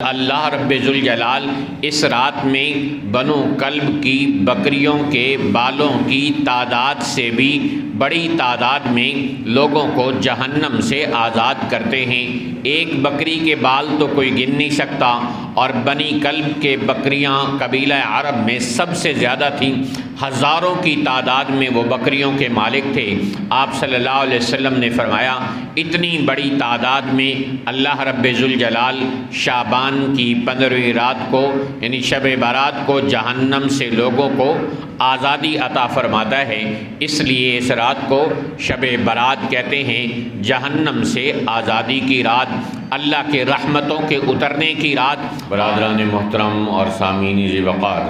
اللہ رب ذوالجلال اس رات میں بنو کلب کی بکریوں کے بالوں کی تعداد سے بھی بڑی تعداد میں لوگوں کو جہنم سے آزاد کرتے ہیں۔ ایک بکری کے بال تو کوئی گن نہیں سکتا، اور بنی کلب کے بکریاں قبیلہ عرب میں سب سے زیادہ تھیں، ہزاروں کی تعداد میں وہ بکریوں کے مالک تھے۔ آپ صلی اللہ علیہ وسلم نے فرمایا اتنی بڑی تعداد میں اللہ رب ذوالجلال شعبان کی 15ویں رات کو یعنی شب برات کو جہنم سے لوگوں کو آزادی عطا فرماتا ہے، اس لیے اس رات کو شب برات کہتے ہیں، جہنم سے آزادی کی رات، اللہ کے رحمتوں کے اترنے کی رات۔ برادران محترم اور سامعین ذی وقار،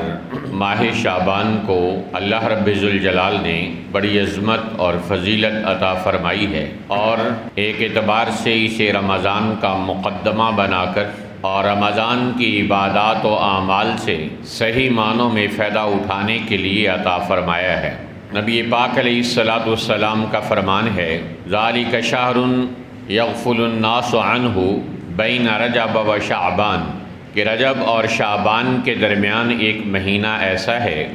ماہ شعبان کو اللہ رب ذوالجلال نے بڑی عظمت اور فضیلت عطا فرمائی ہے، اور ایک اعتبار سے اسے رمضان کا مقدمہ بنا کر اور رمضان کی عبادات و اعمال سے صحیح معنوں میں فائدہ اٹھانے کے لیے عطا فرمایا ہے۔ نبی پاک علیہ الصلاۃ کا فرمان ہے، ذالک شہر یغفل الناس عنہ بین رجب و شعبان، کہ رجب اور شعبان کے درمیان ایک مہینہ ایسا ہے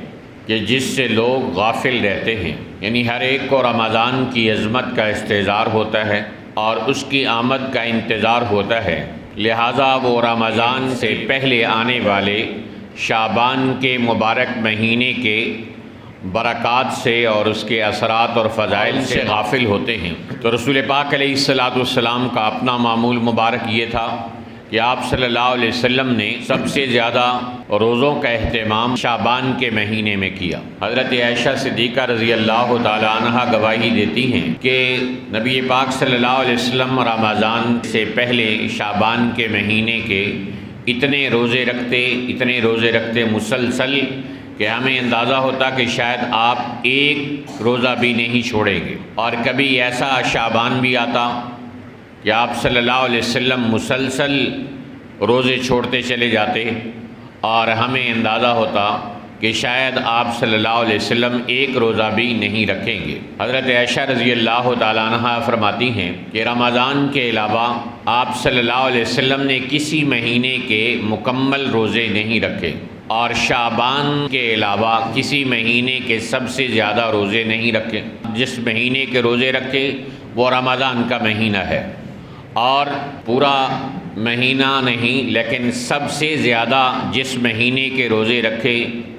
کہ جس سے لوگ غافل رہتے ہیں، یعنی ہر ایک کو رمضان کی عظمت کا استحضار ہوتا ہے اور اس کی آمد کا انتظار ہوتا ہے، لہٰذا وہ رمضان سے پہلے آنے والے شعبان کے مبارک مہینے کے برکات سے اور اس کے اثرات اور فضائل سے غافل ہوتے ہیں۔ تو رسول پاک علیہ السلام کا اپنا معمول مبارک یہ تھا کہ آپ صلی اللہ علیہ وسلم نے سب سے زیادہ روزوں کا اہتمام شعبان کے مہینے میں کیا۔ حضرت عائشہ صدیقہ رضی اللہ تعالی عنہا گواہی دیتی ہیں کہ نبی پاک صلی اللہ علیہ وسلم رمضان سے پہلے شعبان کے مہینے کے اتنے روزے رکھتے مسلسل کہ ہمیں اندازہ ہوتا کہ شاید آپ ایک روزہ بھی نہیں چھوڑیں گے، اور کبھی ایسا شعبان بھی آتا کہ آپ صلی اللہ علیہ وسلم مسلسل روزے چھوڑتے چلے جاتے، اور ہمیں اندازہ ہوتا کہ شاید آپ صلی اللہ علیہ وسلم ایک روزہ بھی نہیں رکھیں گے۔ حضرت عائشہ رضی اللہ تعالیٰ عنہا فرماتی ہیں کہ رمضان کے علاوہ آپ صلی اللہ علیہ وسلم نے کسی مہینے کے مکمل روزے نہیں رکھے، اور شعبان کے علاوہ کسی مہینے کے سب سے زیادہ روزے نہیں رکھے۔ جس مہینے کے روزے رکھے وہ رمضان کا مہینہ ہے، اور پورا مہینہ نہیں لیکن سب سے زیادہ جس مہینے کے روزے رکھے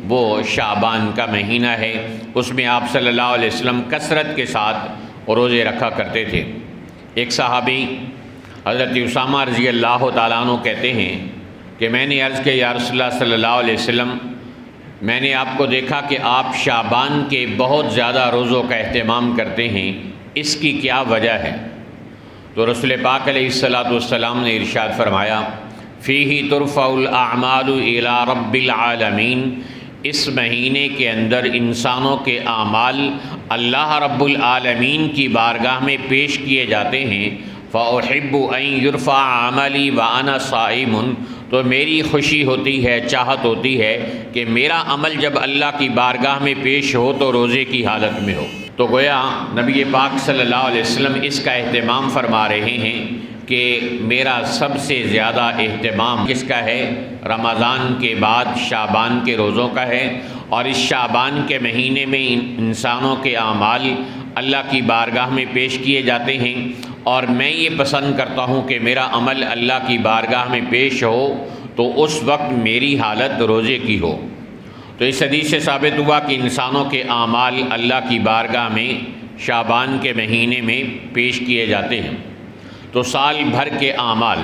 وہ شعبان کا مہینہ ہے۔ اس میں آپ صلی اللہ علیہ وسلم کثرت کے ساتھ روزے رکھا کرتے تھے۔ ایک صحابی حضرت اسامہ رضی اللہ تعالیٰ عنہ کہتے ہیں کہ میں نے عرض کہ یا رسول اللہ صلی اللہ علیہ وسلم، میں نے آپ کو دیکھا کہ آپ شعبان کے بہت زیادہ روزوں کا اہتمام کرتے ہیں، اس کی کیا وجہ ہے؟ تو رسول پاک علیہ السلام نے ارشاد فرمایا، فیہ ترفع الاعمال الی رب العالمین، اس مہینے کے اندر انسانوں کے اعمال اللہ رب العالمین کی بارگاہ میں پیش کیے جاتے ہیں۔ فأحب ان یرفع عملی وانا صائم، تو میری خوشی ہوتی ہے، چاہت ہوتی ہے کہ میرا عمل جب اللہ کی بارگاہ میں پیش ہو تو روزے کی حالت میں ہو۔ تو گویا نبی پاک صلی اللہ علیہ وسلم اس کا اہتمام فرما رہے ہیں کہ میرا سب سے زیادہ اہتمام کس کا ہے؟ رمضان کے بعد شعبان کے روزوں کا ہے، اور اس شعبان کے مہینے میں انسانوں کے اعمال اللہ کی بارگاہ میں پیش کیے جاتے ہیں، اور میں یہ پسند کرتا ہوں کہ میرا عمل اللہ کی بارگاہ میں پیش ہو تو اس وقت میری حالت روزے کی ہو۔ تو اس حدیث سے ثابت ہوا کہ انسانوں کے اعمال اللہ کی بارگاہ میں شعبان کے مہینے میں پیش کیے جاتے ہیں۔ تو سال بھر کے اعمال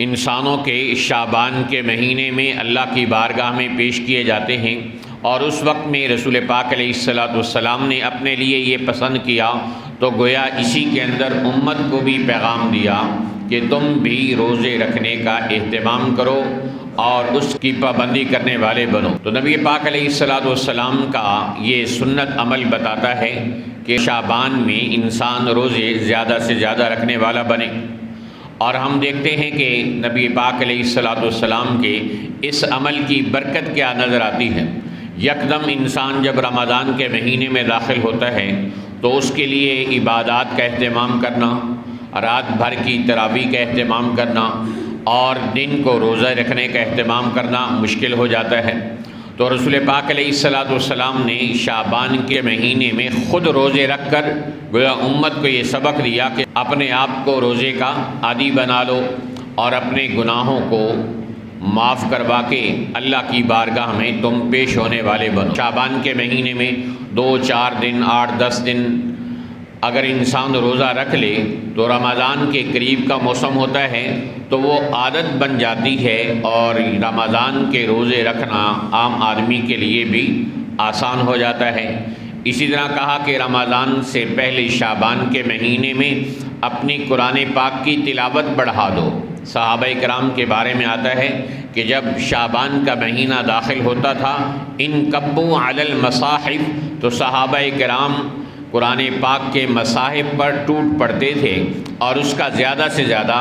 انسانوں کے شعبان کے مہینے میں اللہ کی بارگاہ میں پیش کیے جاتے ہیں، اور اس وقت میں رسول پاک علیہ السلام نے اپنے لیے یہ پسند کیا، تو گویا اسی کے اندر امت کو بھی پیغام دیا کہ تم بھی روزے رکھنے کا اہتمام کرو اور اس کی پابندی کرنے والے بنو۔ تو نبی پاک علیہ السلام کا یہ سنت عمل بتاتا ہے کہ شعبان میں انسان روزے زیادہ سے زیادہ رکھنے والا بنے، اور ہم دیکھتے ہیں کہ نبی پاک علیہ السلام کے اس عمل کی برکت کیا نظر آتی ہے۔ یکدم انسان جب رمضان کے مہینے میں داخل ہوتا ہے تو اس کے لیے عبادات کا اہتمام کرنا، رات بھر کی تراویح کا اہتمام کرنا، اور دن کو روزہ رکھنے کا اہتمام کرنا مشکل ہو جاتا ہے۔ تو رسول پاک علیہ الصلوۃ والسلام نے شعبان کے مہینے میں خود روزے رکھ کر گویا امت کو یہ سبق دیا کہ اپنے آپ کو روزے کا عادی بنا لو اور اپنے گناہوں کو معاف کروا کے اللہ کی بارگاہ میں تم پیش ہونے والے بنو۔ شعبان کے مہینے میں 2 4 دن 8 10 دن اگر انسان روزہ رکھ لے تو رمضان کے قریب کا موسم ہوتا ہے تو وہ عادت بن جاتی ہے، اور رمضان کے روزے رکھنا عام آدمی کے لیے بھی آسان ہو جاتا ہے۔ اسی طرح کہا کہ رمضان سے پہلے شعبان کے مہینے میں اپنی قرآن پاک کی تلاوت بڑھا دو۔ صحابہ کرام کے بارے میں آتا ہے کہ جب شعبان کا مہینہ داخل ہوتا تھا انکبوا علی المصاحف، تو صحابہ کرام قرآن پاک کے مصاحف پر ٹوٹ پڑتے تھے اور اس کا زیادہ سے زیادہ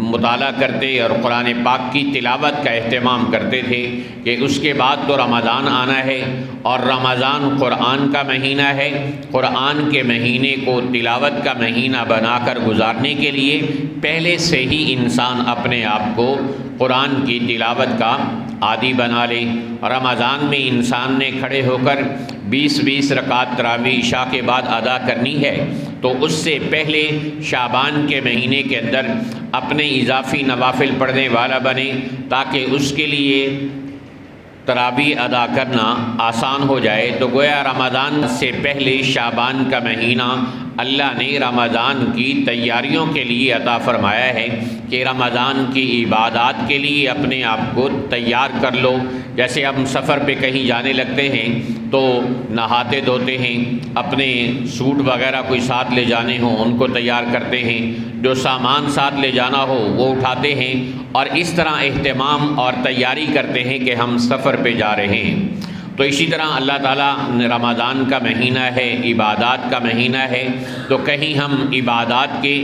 مطالعہ کرتے اور قرآن پاک کی تلاوت کا اہتمام کرتے تھے کہ اس کے بعد تو رمضان آنا ہے، اور رمضان قرآن کا مہینہ ہے۔ قرآن کے مہینے کو تلاوت کا مہینہ بنا کر گزارنے کے لیے پہلے سے ہی انسان اپنے آپ کو قرآن کی تلاوت کا عادی بنا لے۔ رمضان میں انسان نے کھڑے ہو کر 20 رکعت تراویح عشاء کے بعد ادا کرنی ہے، تو اس سے پہلے شعبان کے مہینے کے اندر اپنے اضافی نوافل پڑھنے والا بنے تاکہ اس کے لیے تراویح ادا کرنا آسان ہو جائے۔ تو گویا رمضان سے پہلے شعبان کا مہینہ اللہ نے رمضان کی تیاریوں کے لیے عطا فرمایا ہے کہ رمضان کی عبادات کے لیے اپنے آپ کو تیار کر لو۔ جیسے ہم سفر پہ کہیں جانے لگتے ہیں تو نہاتے دھوتے ہیں، اپنے سوٹ وغیرہ کوئی ساتھ لے جانے ہوں ان کو تیار کرتے ہیں، جو سامان ساتھ لے جانا ہو وہ اٹھاتے ہیں، اور اس طرح اہتمام اور تیاری کرتے ہیں کہ ہم سفر پہ جا رہے ہیں۔ تو اسی طرح اللہ تعالیٰ رمضان کا مہینہ ہے، عبادات کا مہینہ ہے، تو کہیں ہم عبادات کے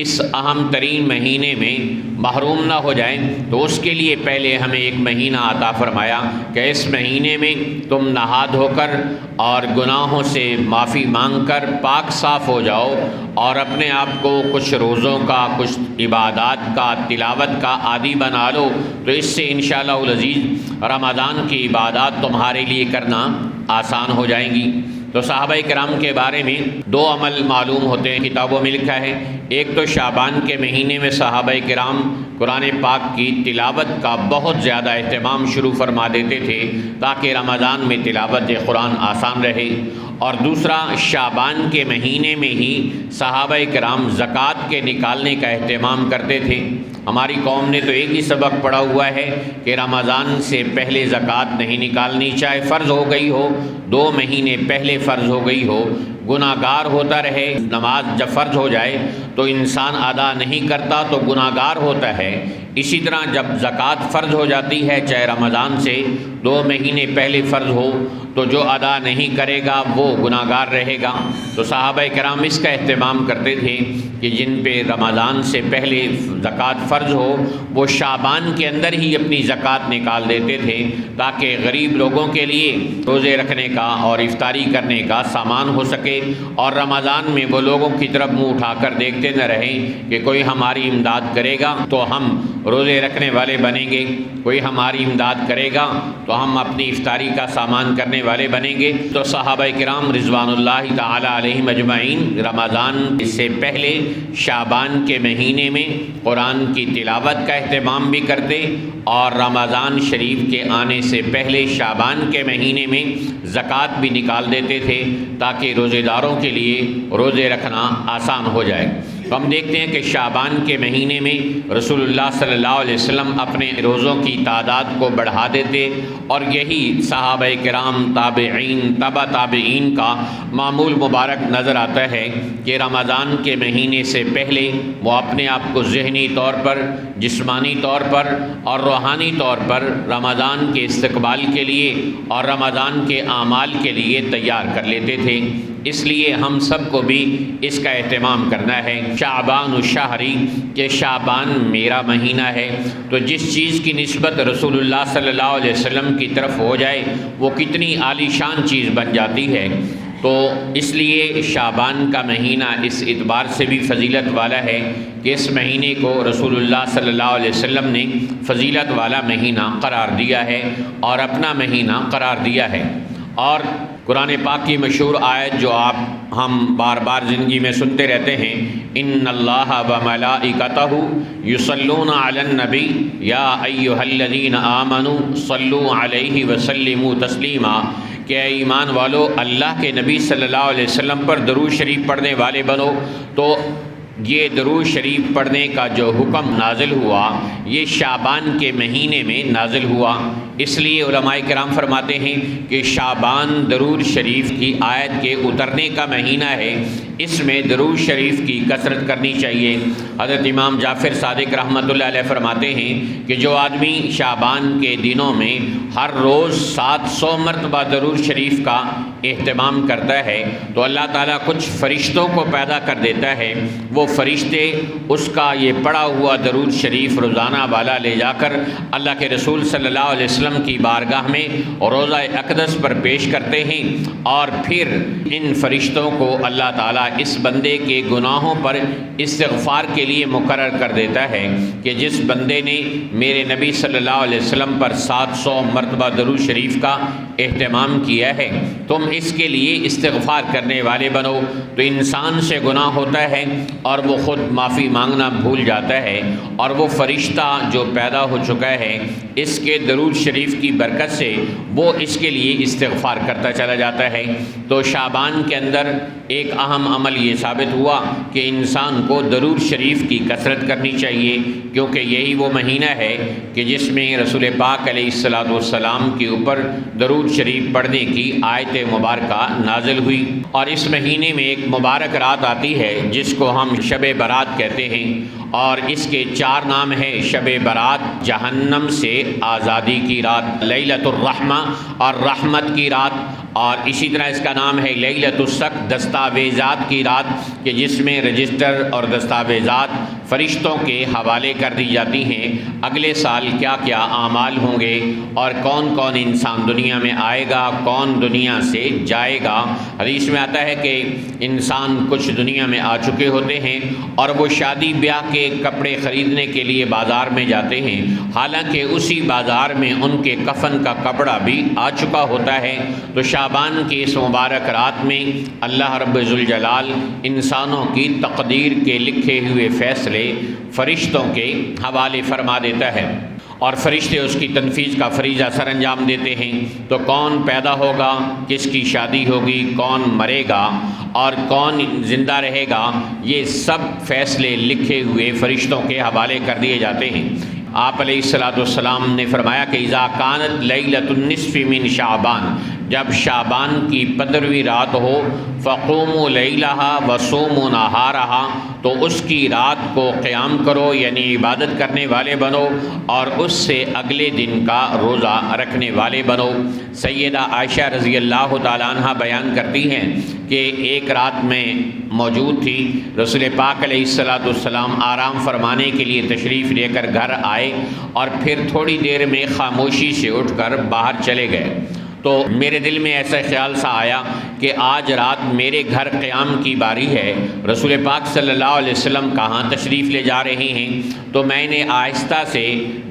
اس اہم ترین مہینے میں محروم نہ ہو جائیں، تو اس کے لیے پہلے ہمیں ایک مہینہ عطا فرمایا کہ اس مہینے میں تم نہا دھو کر اور گناہوں سے معافی مانگ کر پاک صاف ہو جاؤ، اور اپنے آپ کو کچھ روزوں کا، کچھ عبادات کا، تلاوت کا عادی بنا لو، تو اس سے انشاءاللہ العزیز رمضان کی عبادات تمہارے لیے کرنا آسان ہو جائیں گی۔ تو صحابہ کرام کے بارے میں 2 عمل معلوم ہوتے ہیں، کتابوں میں لکھا ہے۔ ایک تو شعبان کے مہینے میں صحابہ کرام قرآن پاک کی تلاوت کا بہت زیادہ اہتمام شروع فرما دیتے تھے تاکہ رمضان میں تلاوت قرآن آسان رہے، اور دوسرا شعبان کے مہینے میں ہی صحابہ کرام زکوٰۃ کے نکالنے کا اہتمام کرتے تھے۔ ہماری قوم نے تو ایک ہی سبق پڑھا ہوا ہے کہ رمضان سے پہلے زکوٰۃ نہیں نکالنی، چاہے فرض ہو گئی ہو، 2 مہینے پہلے فرض ہو گئی ہو، گناہ گار ہوتا رہے۔ نماز جب فرض ہو جائے تو انسان ادا نہیں کرتا تو گناہ گار ہوتا ہے، اسی طرح جب زکوٰۃ فرض ہو جاتی ہے چاہے رمضان سے 2 مہینے پہلے فرض ہو تو جو ادا نہیں کرے گا وہ گناہ گار رہے گا۔ تو صحابہ کرام اس کا اہتمام کرتے تھے کہ جن پہ رمضان سے پہلے زکوٰۃ فرض ہو وہ شعبان کے اندر ہی اپنی زکوٰۃ نکال دیتے تھے تاکہ غریب لوگوں کے لیے روزے رکھنے کا اور افطاری کرنے کا سامان ہو سکے، اور رمضان میں وہ لوگوں کی طرف منہ اٹھا کر دیکھتے نہ رہیں کہ کوئی ہماری امداد کرے گا تو ہم روزے رکھنے والے بنیں گے، کوئی ہماری امداد کرے گا تو ہم اپنی افطاری کا سامان کرنے والے بنیں گے۔ تو صحابہ کرام رضوان اللہ تعالی علیہم اجمعین رمضان سے پہلے شعبان کے مہینے میں قرآن کی تلاوت کا اہتمام بھی کرتے، اور رمضان شریف کے آنے سے پہلے شعبان کے مہینے میں زکوٰۃ بھی نکال دیتے تھے تاکہ روزے داروں کے لیے روزے رکھنا آسان ہو جائے۔ تو ہم دیکھتے ہیں کہ شعبان کے مہینے میں رسول اللہ صلی اللہ علیہ وسلم اپنے روزوں کی تعداد کو بڑھا دیتے، اور یہی صحابہ کرام، تابعین، تبع تابعین کا معمول مبارک نظر آتا ہے کہ رمضان کے مہینے سے پہلے وہ اپنے آپ کو ذہنی طور پر، جسمانی طور پر اور روحانی طور پر رمضان کے استقبال کے لیے اور رمضان کے اعمال کے لیے تیار کر لیتے تھے۔ اس لیے ہم سب کو بھی اس کا اہتمام کرنا ہے۔ شعبان الشہری کہ شعبان میرا مہینہ ہے، تو جس چیز کی نسبت رسول اللہ صلی اللہ علیہ وسلم کی طرف ہو جائے وہ کتنی عالی شان چیز بن جاتی ہے۔ تو اس لیے شعبان کا مہینہ اس اعتبار سے بھی فضیلت والا ہے کہ اس مہینے کو رسول اللہ صلی اللہ علیہ وسلم نے فضیلت والا مہینہ قرار دیا ہے اور اپنا مہینہ قرار دیا ہے۔ اور قرآن پاک کی مشہور آیت جو ہم بار بار زندگی میں سنتے رہتے ہیں، ان اللہ وملائکتہ یصلون علی النبی یا ایھا الذین آمنوا صلوا علیہ وسلموا تسلیما، کہ اے ایمان والو اللہ کے نبی صلی اللہ علیہ وسلم پر درود شریف پڑھنے والے بنو۔ تو یہ درود شریف پڑھنے کا جو حکم نازل ہوا یہ شعبان کے مہینے میں نازل ہوا، اس لیے علماء کرام فرماتے ہیں کہ شعبان درود شریف کی آیت کے اترنے کا مہینہ ہے، اس میں درود شریف کی کثرت کرنی چاہیے۔ حضرت امام جعفر صادق رحمۃ اللہ علیہ فرماتے ہیں کہ جو آدمی شعبان کے دنوں میں ہر روز 700 مرتبہ درود شریف کا اہتمام کرتا ہے تو اللہ تعالیٰ کچھ فرشتوں کو پیدا کر دیتا ہے، وہ فرشتے اس کا یہ پڑھا ہوا درود شریف روزانہ والا لے جا کر اللہ کے رسول صلی اللہ علیہ وسلم کی بارگاہ میں روضہ اقدس پر پیش کرتے ہیں، اور پھر ان فرشتوں کو اللہ تعالیٰ اس بندے کے گناہوں پر استغفار کے لیے مقرر کر دیتا ہے کہ جس بندے نے میرے نبی صلی اللہ علیہ وسلم پر 700 مرتبہ درود شریف کا اہتمام کیا ہے، تم اس کے لیے استغفار کرنے والے بنو۔ تو انسان سے گناہ ہوتا ہے اور وہ خود معافی مانگنا بھول جاتا ہے، اور وہ فرشتہ جو پیدا ہو چکا ہے اس کے درود شریف کی برکت سے وہ اس کے لیے استغفار کرتا چلا جاتا ہے۔ تو شعبان کے اندر ایک اہم عمل یہ ثابت ہوا کہ انسان کو درود شریف کی کثرت کرنی چاہیے، کیونکہ یہی وہ مہینہ ہے کہ جس میں رسول پاک علیہ الصلوۃ والسلام کے اوپر درود شریف پڑھنے کی آیت مبارکہ نازل ہوئی۔ اور اس مہینے میں ایک مبارک رات آتی ہے جس کو ہم شب برات کہتے ہیں، اور اس کے 4 نام ہیں: شب برات، جہنم سے آزادی کی رات، لیلۃ الرحمہ اور رحمت کی رات، اور اسی طرح اس کا نام ہے لیلۃ الصق، دستاویزات کی رات، کہ جس میں رجسٹر اور دستاویزات فرشتوں کے حوالے کر دی جاتی ہیں، اگلے سال کیا کیا اعمال ہوں گے اور کون کون انسان دنیا میں آئے گا، کون دنیا سے جائے گا۔ حدیث میں آتا ہے کہ انسان کچھ دنیا میں آ چکے ہوتے ہیں اور وہ شادی بیاہ کے کپڑے خریدنے کے لیے بازار میں جاتے ہیں، حالانکہ اسی بازار میں ان کے کفن کا کپڑا بھی آ چکا ہوتا ہے۔ تو شعبان کی اس مبارک رات میں اللہ رب ذوالجلال انسانوں کی تقدیر کے لکھے ہوئے فیصلے فرشتوں کے حوالے فرما دیتا ہے، اور فرشتے اس کی تنفیذ کا فریضہ سر انجام دیتے ہیں۔ تو کون پیدا ہوگا، کس کی شادی ہوگی، کون مرے گا اور کون زندہ رہے گا، یہ سب فیصلے لکھے ہوئے فرشتوں کے حوالے کر دیے جاتے ہیں۔ آپ علیہ الصلوۃ والسلام نے فرمایا کہ اذا کانت لیلۃ النصف من شعبان، جب شعبان کی 15ویں رات ہو، فقوموا لیلہا وصوموا نہارہا، تو اس کی رات کو قیام کرو، یعنی عبادت کرنے والے بنو، اور اس سے اگلے دن کا روزہ رکھنے والے بنو۔ سیدہ عائشہ رضی اللہ تعالیٰ عنہ بیان کرتی ہیں کہ ایک رات میں موجود تھی، رسول پاک علیہ الصلوۃ والسلام آرام فرمانے کے لیے تشریف لے کر گھر آئے، اور پھر تھوڑی دیر میں خاموشی سے اٹھ کر باہر چلے گئے۔ تو میرے دل میں ایسا خیال سا آیا کہ آج رات میرے گھر قیام کی باری ہے، رسول پاک صلی اللہ علیہ وسلم کہاں تشریف لے جا رہے ہیں۔ تو میں نے آہستہ سے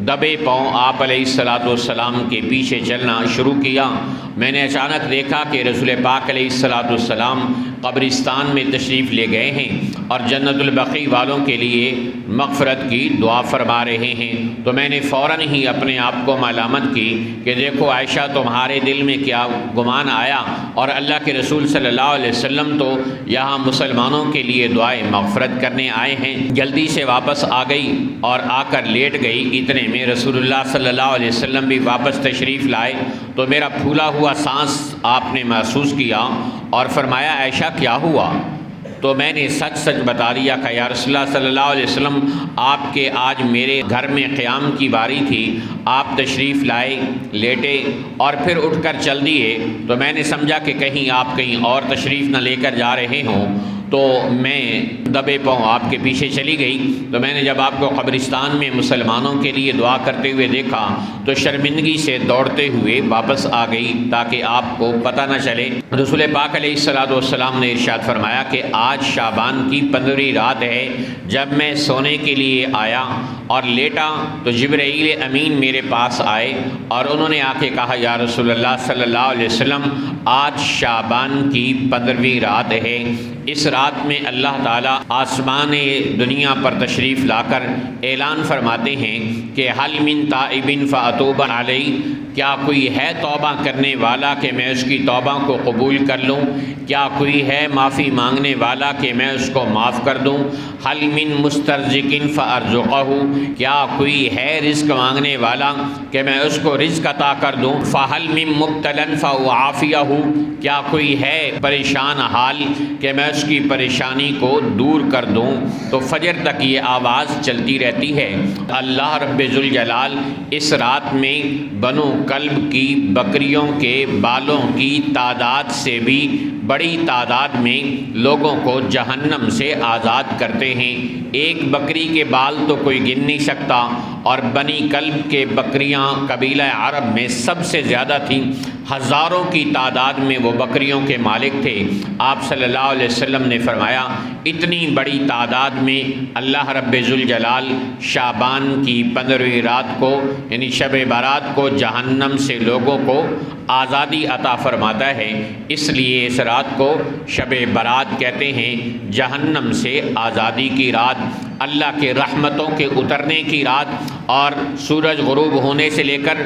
دبے پاؤں آپ علیہ الصلوۃ والسلام کے پیچھے چلنا شروع کیا۔ میں نے اچانک دیکھا کہ رسول پاک علیہ الصلوۃ والسلام قبرستان میں تشریف لے گئے ہیں اور جنت البقیع والوں کے لیے مغفرت کی دعا فرما رہے ہیں۔ تو میں نے فوراً ہی اپنے آپ کو ملامت کی کہ دیکھو عائشہ، تمہارے دل میں کیا گمان آیا، اور اللہ کے رسول صلی اللہ علیہ وسلم تو یہاں مسلمانوں کے لیے دعائے مغفرت کرنے آئے ہیں۔ جلدی سے واپس آ گئی اور آ کر لیٹ گئی، اتنے میں رسول اللہ صلی اللہ علیہ وسلم بھی واپس تشریف لائے۔ تو میرا پھولا ہوا سانس آپ نے محسوس کیا اور فرمایا عائشہ کیا ہوا؟ تو میں نے سچ سچ بتا دیا کہ یا رسول اللہ صلی اللہ علیہ وسلم، آپ کے آج میرے گھر میں قیام کی باری تھی، آپ تشریف لائے، لیٹے اور پھر اٹھ کر چل دیے، تو میں نے سمجھا کہ کہیں آپ کہیں اور تشریف نہ لے کر جا رہے ہوں۔ تو میں دبے پاؤں آپ کے پیچھے چلی گئی، تو میں نے جب آپ کو قبرستان میں مسلمانوں کے لیے دعا کرتے ہوئے دیکھا تو شرمندگی سے دوڑتے ہوئے واپس آ گئی تاکہ آپ کو پتہ نہ چلے۔ رسول پاک علیہ الصلوۃ والسلام نے ارشاد فرمایا کہ آج شعبان کی 15ویں رات ہے۔ جب میں سونے کے لیے آیا اور لیٹا تو جبرائیل امین میرے پاس آئے اور انہوں نے آ کے کہا یا رسول اللہ صلی اللہ علیہ وسلم آج شعبان کی 15ویں رات ہے، اس رات میں اللہ تعالیٰ آسمان دنیا پر تشریف لا کر اعلان فرماتے ہیں کہ حل من تائب فاتوب علیہ، کیا کوئی ہے توبہ کرنے والا کہ میں اس کی توبہ کو قبول کر لوں؟ کیا کوئی ہے معافی مانگنے والا کہ میں اس کو معاف کر دوں؟ حل من مسترزق فارزقہ، کیا کوئی ہے رزق مانگنے والا کہ میں اس کو رزق عطا کر دوں؟ فحل من مبتلا فاعافیہ، کیا کوئی ہے پریشان حال کہ میں اس کی پریشانی کو دور کر دوں؟ تو فجر تک یہ آواز چلتی رہتی ہے۔ اللہ رب ذوالجلال اس رات میں بنو کلب کی بکریوں کے بالوں کی تعداد سے بھی بڑی تعداد میں لوگوں کو جہنم سے آزاد کرتے ہیں۔ ایک بکری کے بال تو کوئی گن نہیں سکتا، اور بنی کلب کے بکریاں قبیلہ عرب میں سب سے زیادہ تھیں، ہزاروں کی تعداد میں وہ بکریوں کے مالک تھے۔ آپ صلی اللہ علیہ وسلم نے فرمایا اتنی بڑی تعداد میں اللہ رب ذوالجلال شعبان کی 15ویں رات کو یعنی شب برات کو جہنم سے لوگوں کو آزادی عطا فرماتا ہے، اس لیے اس رات کو شب برات کہتے ہیں، جہنم سے آزادی کی رات، اللہ کے رحمتوں کے اترنے کی رات، اور سورج غروب ہونے سے لے کر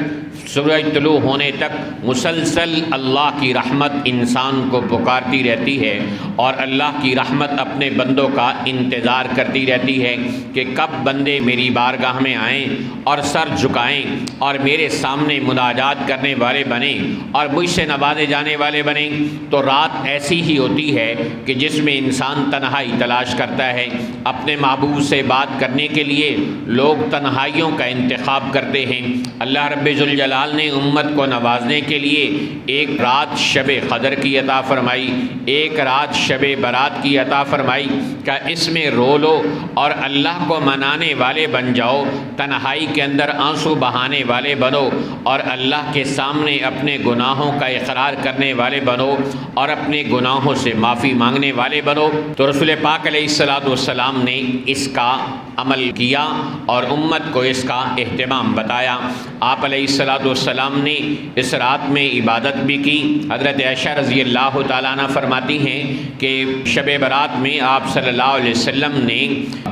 سورج طلوع ہونے تک مسلسل اللہ کی رحمت انسان کو پکارتی رہتی ہے، اور اللہ کی رحمت اپنے بندوں کا انتظار کرتی رہتی ہے کہ کب بندے میری بارگاہ میں آئیں اور سر جھکائیں اور میرے سامنے مناجات کرنے والے بنیں اور مجھ سے نوازے جانے والے بنیں۔ تو رات ایسی ہی ہوتی ہے کہ جس میں انسان تنہائی تلاش کرتا ہے، اپنے محبوب سے بات کرنے کے لیے لوگ تنہائیوں کا انتخاب کرتے ہیں۔ اللہ رب ذوالجلال نے امت کو نوازنے کے لیے ایک رات شب قدر کی عطا فرمائی، ایک رات شب برات کی عطا فرمائی کہ اس میں رو لو اور اللہ کو منانے والے بن جاؤ، تنہائی کے اندر آنسو بہانے والے بنو اور اللہ کے سامنے اپنے گناہوں کا اقرار کرنے والے بنو اور اپنے گناہوں سے معافی مانگنے والے بنو۔ تو رسول پاک علیہ الصلوۃ والسلام نے اس کا عمل کیا اور امت کو اس کا اہتمام بتایا۔ آپ علیہ الصلوۃ والسلام نے اس رات میں عبادت بھی کی۔ حضرت عائشہ رضی اللہ تعالیٰ عنہ فرماتی ہیں کہ شب برات میں آپ صلی اللہ علیہ وسلم نے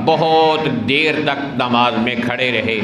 بہت دیر تک نماز میں کھڑے رہے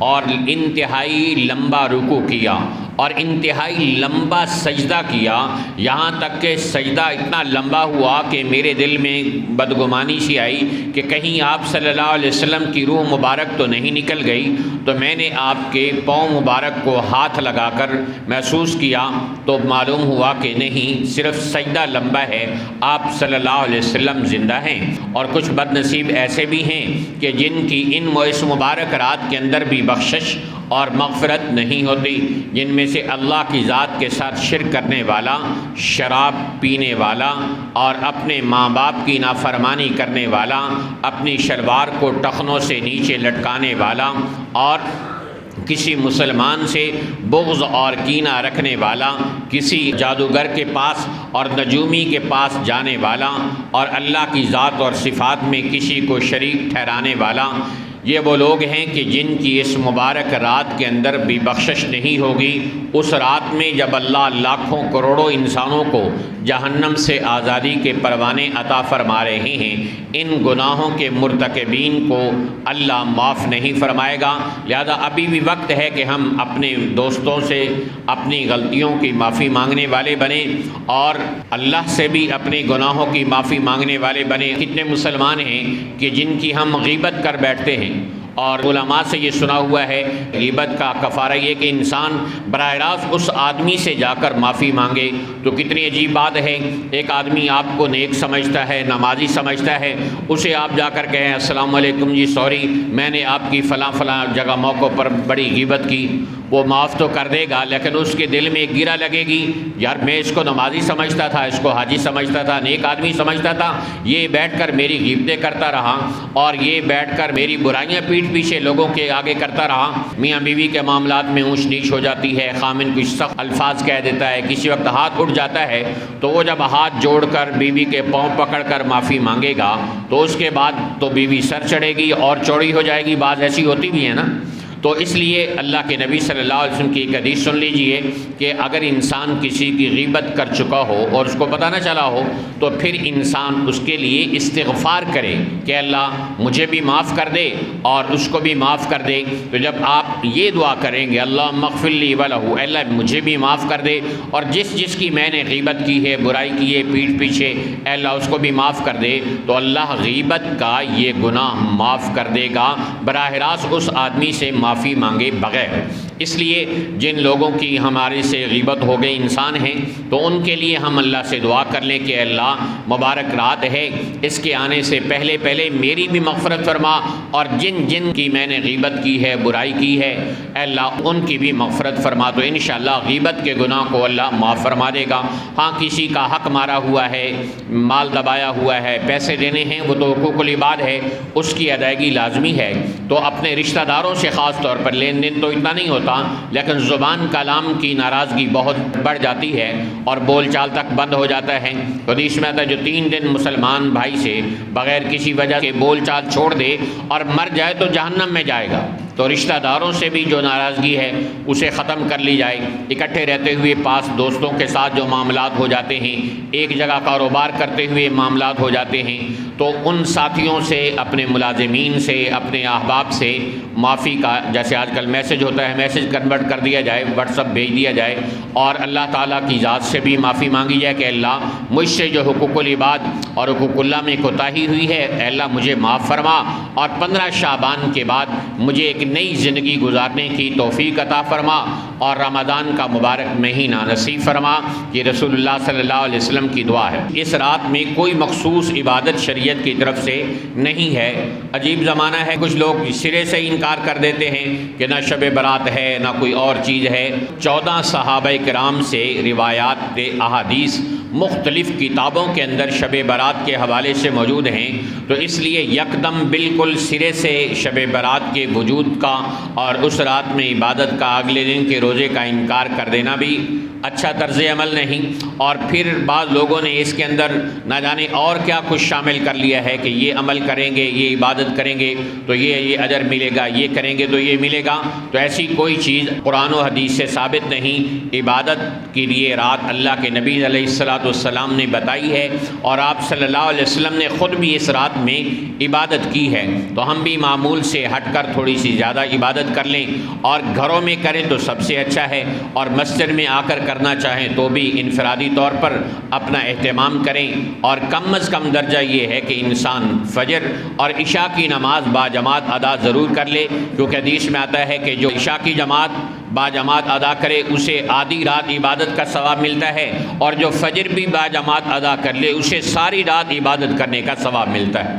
اور انتہائی لمبا رکوع کیا اور انتہائی لمبا سجدہ کیا، یہاں تک کہ سجدہ اتنا لمبا ہوا کہ میرے دل میں بدگمانی سی آئی کہ کہیں آپ صلی اللہ علیہ وسلم کی روح مبارک تو نہیں نکل گئی۔ تو میں نے آپ کے پاؤں مبارک کو ہاتھ لگا کر محسوس کیا تو معلوم ہوا کہ نہیں، صرف سجدہ لمبا ہے، آپ صلی اللہ علیہ وسلم زندہ ہیں۔ اور کچھ بد نصیب ایسے بھی ہیں کہ جن کی ان اس مبارک رات کے اندر بھی بخشش اور مغفرت نہیں ہوتی، جن میں سے اللہ کی ذات کے ساتھ شرک کرنے والا، شراب پینے والا اور اپنے ماں باپ کی نافرمانی کرنے والا، اپنی شلوار کو ٹخنوں سے نیچے لٹکانے والا اور کسی مسلمان سے بغض اور کینہ رکھنے والا، کسی جادوگر کے پاس اور نجومی کے پاس جانے والا اور اللہ کی ذات اور صفات میں کسی کو شریک ٹھہرانے والا، یہ وہ لوگ ہیں کہ جن کی اس مبارک رات کے اندر بھی بخشش نہیں ہوگی۔ اس رات میں جب اللہ لاکھوں کروڑوں انسانوں کو جہنم سے آزادی کے پروانے عطا فرما رہے ہیں، ان گناہوں کے مرتکبین کو اللہ معاف نہیں فرمائے گا۔ لہذا ابھی بھی وقت ہے کہ ہم اپنے دوستوں سے اپنی غلطیوں کی معافی مانگنے والے بنیں اور اللہ سے بھی اپنے گناہوں کی معافی مانگنے والے بنیں۔ کتنے مسلمان ہیں کہ جن کی ہم غیبت کر بیٹھتے ہیں، اور علماء سے یہ سنا ہوا ہے غیبت کا کفارہ یہ کہ انسان براہ راست اس آدمی سے جا کر معافی مانگے۔ تو کتنی عجیب بات ہے، ایک آدمی آپ کو نیک سمجھتا ہے، نمازی سمجھتا ہے، اسے آپ جا کر کہیں السلام علیکم جی سوری میں نے آپ کی فلاں فلاں جگہ موقع پر بڑی غیبت کی، وہ معاف تو کر دے گا، لیکن اس کے دل میں ایک گرہ لگے گی، یار میں اس کو نمازی سمجھتا تھا، اس کو حاجی سمجھتا تھا، نیک آدمی سمجھتا تھا، یہ بیٹھ کر میری غیبتیں کرتا رہا اور یہ بیٹھ کر میری برائیاں پیٹھ پیچھے لوگوں کے آگے کرتا رہا۔ میاں بیوی کے معاملات میں اونچ نیچ ہو جاتی ہے، خامن کچھ سخت الفاظ کہہ دیتا ہے، کسی وقت ہاتھ اٹھ جاتا ہے، تو وہ جب ہاتھ جوڑ کر بیوی کے پاؤں پکڑ کر معافی مانگے گا تو اس کے بعد تو بیوی سر چڑھے گی اور چوڑی ہو جائے گی، بعض ایسی ہوتی بھی ہے نا۔ تو اس لیے اللہ کے نبی صلی اللہ علیہ وسلم کی ایک حدیث سن لیجئے کہ اگر انسان کسی کی غیبت کر چکا ہو اور اس کو پتہ نہ چلا ہو تو پھر انسان اس کے لیے استغفار کرے کہ اللہ مجھے بھی معاف کر دے اور اس کو بھی معاف کر دے۔ تو جب آپ یہ دعا کریں گے اللہ مغفر لی ولہ، اللہ مجھے بھی معاف کر دے، اور جس کی میں نے غیبت کی ہے، برائی کی ہے پیٹھ پیچھے، اللہ اس کو بھی معاف کر دے، تو اللہ غیبت کا یہ گناہ معاف کر دے گا براہ راست اس آدمی سے معافی مانگے بغیر۔ اس لیے جن لوگوں کی ہمارے سے غیبت ہو گئی انسان ہیں تو ان کے لیے ہم اللہ سے دعا کر لیں کہ اللہ مبارک رات ہے، اس کے آنے سے پہلے میری بھی مغفرت فرما، اور جن کی میں نے غیبت کی ہے، برائی کی ہے، اے اللہ ان کی بھی مغفرت فرما، تو انشاءاللہ غیبت کے گناہ کو اللہ معاف فرما دے گا۔ ہاں کسی کا حق مارا ہوا ہے، مال دبایا ہوا ہے، پیسے دینے ہیں، وہ تو حقوق العباد ہے، اس کی ادائیگی لازمی ہے، تو اپنے رشتہ داروں سے خاص طور پر لین دین تو اتنا نہیں ہوتا، لیکن زبان کلام کی ناراضگی بہت بڑھ جاتی ہے اور بول چال تک بند ہو جاتا ہے۔ حدیث میں آتا ہے جو 3 دن مسلمان بھائی سے بغیر کسی وجہ کے بول چال چھوڑ دے اور مر جائے تو جہنم میں جائے گا۔ تو رشتہ داروں سے بھی جو ناراضگی ہے اسے ختم کر لی جائے۔ اکٹھے رہتے ہوئے پاس دوستوں کے ساتھ جو معاملات ہو جاتے ہیں، ایک جگہ کاروبار کرتے ہوئے معاملات ہو جاتے ہیں، تو ان ساتھیوں سے، اپنے ملازمین سے، اپنے احباب سے معافی کا، جیسے آج کل میسج ہوتا ہے، میسج کنورٹ کر دیا جائے، واٹس ایپ بھیج دیا جائے، اور اللہ تعالیٰ کی ذات سے بھی معافی مانگی جائے کہ اللہ مجھ سے جو حقوق العباد اور حقوق اللہ میں کوتاہی ہوئی ہے، اے اللہ مجھے معاف فرما، اور 15 شعبان کے بعد مجھے ایک نئی زندگی گزارنے کی توفیق عطا فرما، اور رمضان کا مبارک مہینہ نصیب فرما۔ یہ رسول اللہ صلی اللہ علیہ وسلم کی دعا ہے۔ اس رات میں کوئی مخصوص عبادت شریعت کی طرف سے نہیں ہے۔ عجیب زمانہ ہے، کچھ لوگ سرے سے انکار کر دیتے ہیں کہ نہ شب برات ہے نہ کوئی اور چیز ہے۔ 14 صحابہ کرام سے روایات احادیث مختلف کتابوں کے اندر شب برات کے حوالے سے موجود ہیں، تو اس لیے یکدم بالکل سرے سے شب برات کے وجود کا اور اس رات میں عبادت کا، اگلے دن کے روزے کا انکار کر دینا بھی اچھا طرز عمل نہیں۔ اور پھر بعض لوگوں نے اس کے اندر نہ جانے اور کیا کچھ شامل کر لیا ہے کہ یہ عمل کریں گے، یہ عبادت کریں گے تو یہ اجر ملے گا، یہ کریں گے تو یہ ملے گا۔ تو ایسی کوئی چیز قرآن و حدیث سے ثابت نہیں۔ عبادت کے لیے رات اللہ کے نبی علیہ السلام نے بتائی ہے، اور آپ صلی اللہ علیہ وسلم نے خود بھی اس رات میں عبادت کی ہے، تو ہم بھی معمول سے ہٹ کر تھوڑی سی زیادہ عبادت کر لیں، اور گھروں میں کریں تو سب سے اچھا ہے، اور مسجد میں آ کر کرنا چاہیں تو بھی انفرادی طور پر اپنا اہتمام کریں۔ اور کم از کم درجہ یہ ہے کہ انسان فجر اور عشاء کی نماز باجماعت ادا ضرور کر لے، کیونکہ حدیث میں آتا ہے کہ جو عشاء کی جماعت باجماعت ادا کرے اسے آدھی رات عبادت کا ثواب ملتا ہے، اور جو فجر بھی باجماعت ادا کر لے اسے ساری رات عبادت کرنے کا ثواب ملتا ہے۔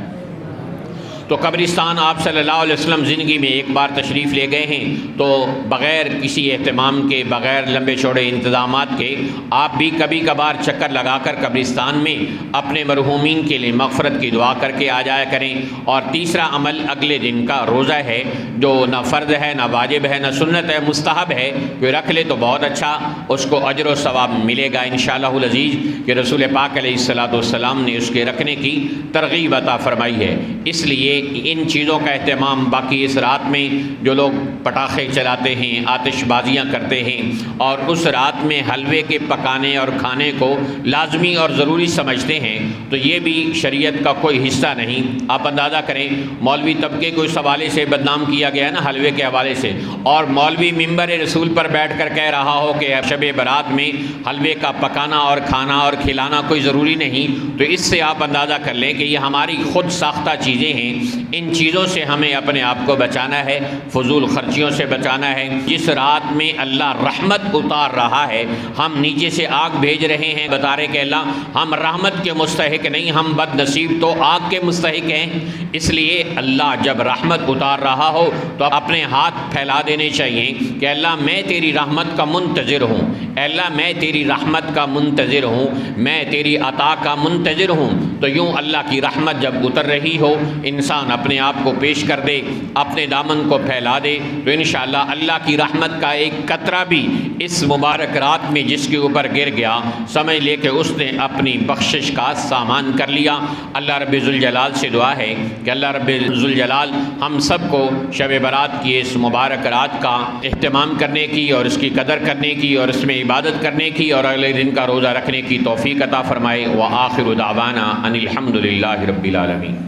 تو قبرستان آپ صلی اللہ علیہ وسلم زندگی میں ایک بار تشریف لے گئے ہیں، تو بغیر کسی اہتمام کے، بغیر لمبے چوڑے انتظامات کے، آپ بھی کبھی کبھار چکر لگا کر قبرستان میں اپنے مرحومین کے لیے مغفرت کی دعا کر کے آ جایا کریں۔ اور تیسرا عمل اگلے دن کا روزہ ہے، جو نہ فرض ہے، نہ واجب ہے، نہ سنت ہے، مستحب ہے، کوئی رکھ لے تو بہت اچھا، اس کو اجر و ثواب ملے گا انشاءاللہ العزیز، کہ رسول پاک علیہ السلام نے اس کے رکھنے کی ترغیب عطا فرمائی ہے۔ اس لیے ان چیزوں کا اہتمام، باقی اس رات میں جو لوگ پٹاخے چلاتے ہیں، آتش بازیاں کرتے ہیں، اور اس رات میں حلوے کے پکانے اور کھانے کو لازمی اور ضروری سمجھتے ہیں، تو یہ بھی شریعت کا کوئی حصہ نہیں۔ آپ اندازہ کریں، مولوی طبقے کو اس حوالے سے بدنام کیا گیا ہے نا، حلوے کے حوالے سے، اور مولوی ممبر رسول پر بیٹھ کر کہہ رہا ہو کہ شب برات میں حلوے کا پکانا اور کھانا اور کھلانا کوئی ضروری نہیں، تو اس سے آپ اندازہ کر لیں کہ یہ ہماری خود ساختہ چیزیں ہیں۔ ان چیزوں سے ہمیں اپنے آپ کو بچانا ہے، فضول خرچیوں سے بچانا ہے۔ جس رات میں اللہ رحمت اتار رہا ہے، ہم نیچے سے آگ بھیج رہے ہیں، بتا رہے کہ اللہ ہم رحمت کے مستحق نہیں، ہم بد نصیب تو آگ کے مستحق ہیں۔ اس لیے اللہ جب رحمت اتار رہا ہو تو اپنے ہاتھ پھیلا دینے چاہیے کہ اللہ میں تیری رحمت کا منتظر ہوں، اے اللہ میں تیری رحمت کا منتظر ہوں، میں تیری عطا کا منتظر ہوں۔ تو یوں اللہ کی رحمت جب اتر رہی ہو، انسان اپنے آپ کو پیش کر دے، اپنے دامن کو پھیلا دے، تو انشاءاللہ اللہ کی رحمت کا ایک قطرہ بھی اس مبارک رات میں جس کے اوپر گر گیا، سمجھ لے کہ اس نے اپنی بخشش کا سامان کر لیا۔ اللہ رب ذوالجلال سے دعا ہے کہ اللہ رب ذوالجلال ہم سب کو شب برات کی اس مبارک رات کا اہتمام کرنے کی اور اس کی قدر کرنے کی اور اس میں عبادت کرنے کی اور اگلے دن کا روزہ رکھنے کی توفیق عطا فرمائے۔ وآخر دعوانا ان الحمد للہ رب العالمین۔